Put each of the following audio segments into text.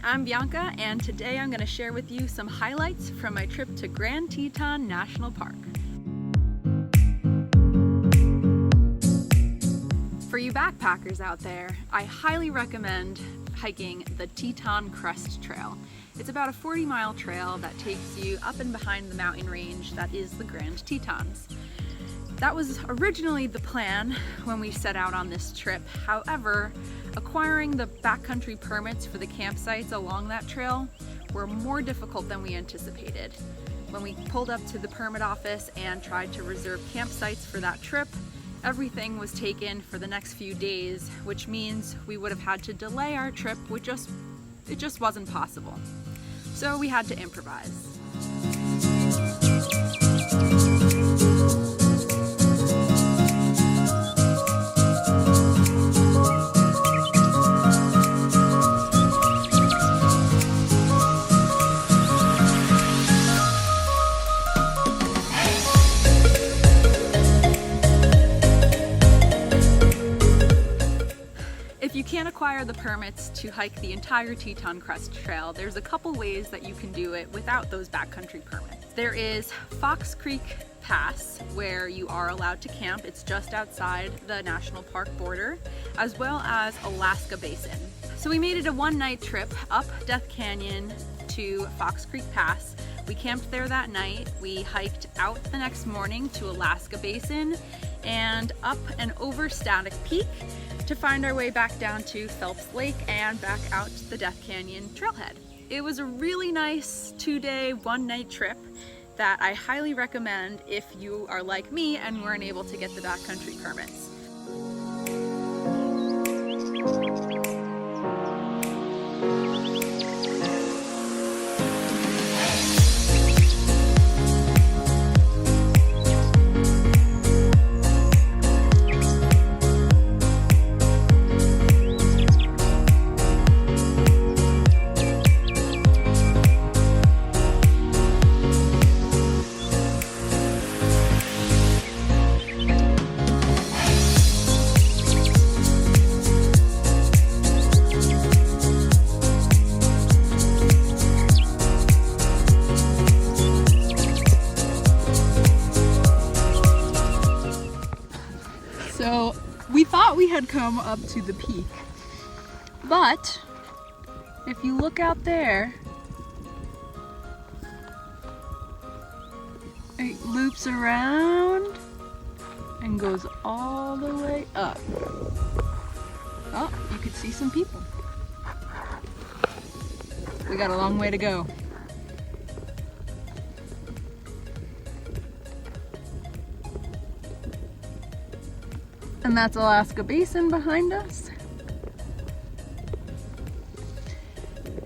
I'm Bianca, and today I'm going to share with you some highlights from my trip to Grand Teton National Park. For you backpackers out there, I highly recommend hiking the Teton Crest Trail. It's about a 40-mile trail that takes you up and behind the mountain range that is the Grand Tetons. That was originally the plan when we set out on this trip. However, acquiring the backcountry permits for the campsites along that trail were more difficult than we anticipated. When we pulled up to the permit office and tried to reserve campsites for that trip, everything was taken for the next few days, which means we would have had to delay our trip, it just wasn't possible. So we had to improvise. If you can't acquire the permits to hike the entire Teton Crest Trail, there's a couple ways that you can do it without those backcountry permits. There is Fox Creek Pass, where you are allowed to camp. It's just outside the national park border, as well as Alaska Basin. So we made it a one-night trip up Death Canyon to Fox Creek Pass. We camped there that night. We hiked out the next morning to Alaska Basin and up and over Static Peak to find our way back down to Phelps Lake and back out to the Death Canyon trailhead. It was a really nice 2-day, one-night trip that I highly recommend if you are like me and weren't able to get the backcountry permits. So we thought we had come up to the peak, but if you look out there, it loops around and goes all the way up. Oh, you could see some people. We got a long way to go. And that's Alaska Basin behind us.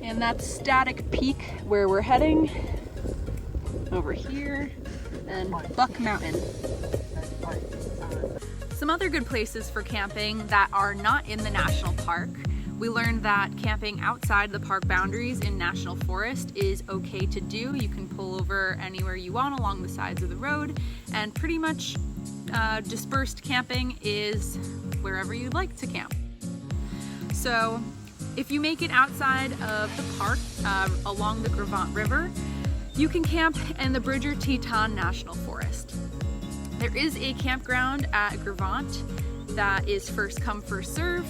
And that's Static Peak where we're heading over here, and Buck Mountain. Some other good places for camping that are not in the national park. We learned that camping outside the park boundaries in national forest is okay to do. You can pull over anywhere you want along the sides of the road, and pretty much dispersed camping is wherever you'd like to camp. So if you make it outside of the park along the Grand River, you can camp in the Grand Teton National Forest. There is a campground at Grand that is first come, first serve,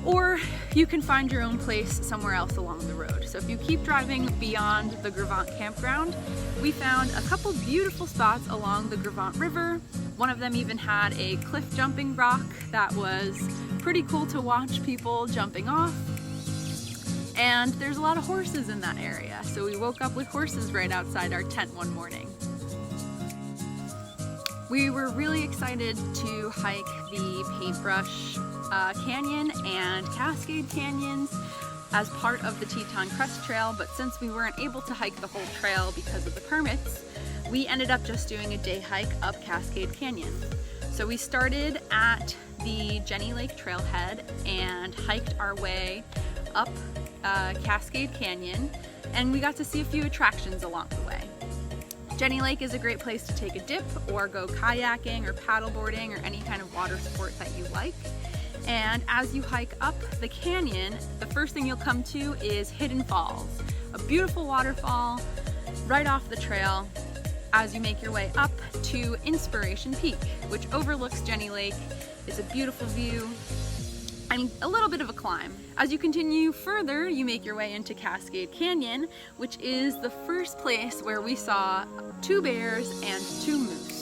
or you can find your own place somewhere else along the road. So if you keep driving beyond the Grand campground, we found a couple beautiful spots along the Grand River. One of them even had a cliff jumping rock that was pretty cool to watch people jumping off. And there's a lot of horses in that area, so we woke up with horses right outside our tent one morning. We were really excited to hike the Paintbrush Canyon and Cascade Canyons as part of the Teton Crest Trail, but since we weren't able to hike the whole trail because of the permits, we ended up just doing a day hike up Cascade Canyon. So we started at the Jenny Lake trailhead and hiked our way up Cascade Canyon, and we got to see a few attractions along the way. Jenny Lake is a great place to take a dip or go kayaking or paddleboarding or any kind of water sport that you like. And as you hike up the canyon, the first thing you'll come to is Hidden Falls, a beautiful waterfall right off the trail as you make your way up to Inspiration Peak, which overlooks Jenny Lake. It's a beautiful view and a little bit of a climb. As you continue further, you make your way into Cascade Canyon, which is the first place where we saw 2 bears and 2 moose.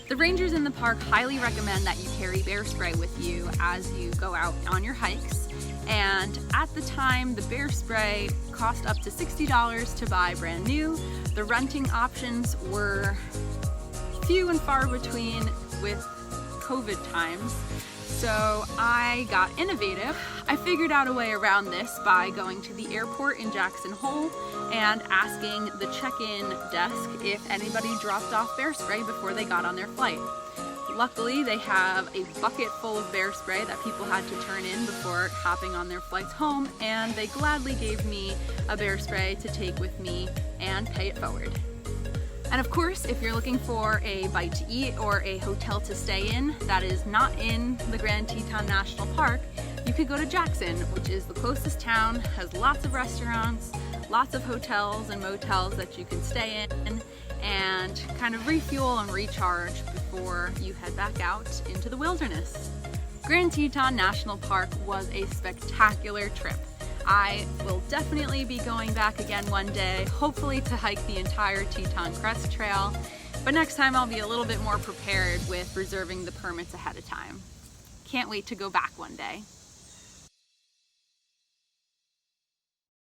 The rangers in the park highly recommend that you carry bear spray with you as you go out on your hikes. And at the time, the bear spray cost up to $60 to buy brand new. The renting options were few and far between with COVID times. So I got innovative. I figured out a way around this by going to the airport in Jackson Hole and asking the check-in desk if anybody dropped off bear spray before they got on their flight. Luckily, they have a bucket full of bear spray that people had to turn in before hopping on their flights home, and they gladly gave me a bear spray to take with me and pay it forward. And of course, if you're looking for a bite to eat or a hotel to stay in that is not in the Grand Teton National Park, you could go to Jackson, which is the closest town, has lots of restaurants, lots of hotels and motels that you can stay in and kind of refuel and recharge before you head back out into the wilderness. Grand Teton National Park was a spectacular trip. I will definitely be going back again one day, hopefully to hike the entire Teton Crest Trail, but next time I'll be a little bit more prepared with reserving the permits ahead of time. Can't wait to go back one day.